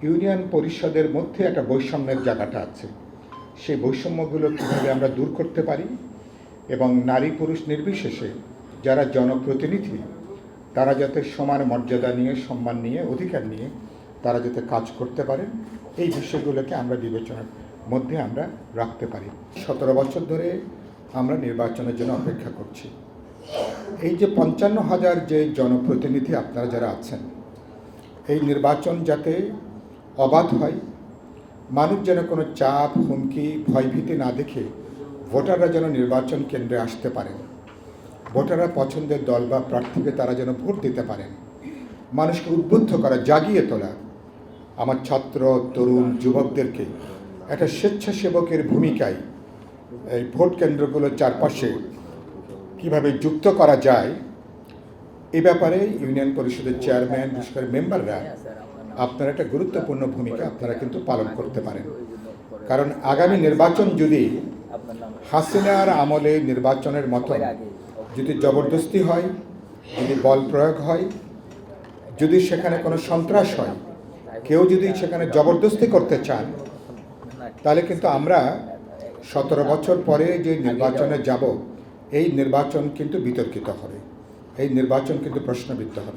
Union পরিষদের মধ্যে একটা বৈষম্যের জায়গাটা আছে। সেই বৈষম্যগুলো কীভাবে আমরা দূর করতে পারি এবং নারী পুরুষ নির্বিশেষে যারা জনপ্রতিনিধি তারা যাতে সমান মর্যাদা নিয়ে, সম্মান নিয়ে, অধিকার নিয়ে তারা যাতে কাজ করতে পারেন, এই বিষয়গুলোকে আমরা বিবেচনার মধ্যে আমরা রাখতে পারি। 17 বছর ধরে আমরা নির্বাচনের জন্য অপেক্ষা করছি। এই যে 55,000 যে জনপ্রতিনিধি আপনারা যারা আছেন, এই নির্বাচন যাতে অবাধ হয়, মানুষ যেন কোনো চাপ, হুমকি, ভয়ভীতি না দেখে ভোটাররা যেন নির্বাচন কেন্দ্রে আসতে পারেন, ভোটাররা পছন্দের দল বা প্রার্থীকে তারা যেন ভোট দিতে পারেন, মানুষকে উদ্বুদ্ধ করা, জাগিয়ে তোলা, আমার ছাত্র, তরুণ, যুবকদেরকে একটা স্বেচ্ছাসেবকের ভূমিকায় এই ভোট কেন্দ্রগুলোর চারপাশে কীভাবে যুক্ত করা যায়, এ ব্যাপারে ইউনিয়ন পরিষদের চেয়ারম্যান, বিশেষ করে মেম্বাররা আপনারা একটা গুরুত্বপূর্ণ ভূমিকা আপনারা কিন্তু পালন করতে পারেন। কারণ আগামী নির্বাচন যদি হাসিনার আমলে নির্বাচনের মতো যদি জবরদস্তি হয়, যদি বল প্রয়োগ হয়, যদি সেখানে কোনো সন্ত্রাস হয়, কেউ যদি সেখানে জবরদস্তি করতে চান, তাহলে কিন্তু আমরা 17 বছর পরে যে নির্বাচনে যাব, এই নির্বাচন কিন্তু বিতর্কিত হবে, এই নির্বাচন কিন্তু প্রশ্নবিদ্ধ হবে।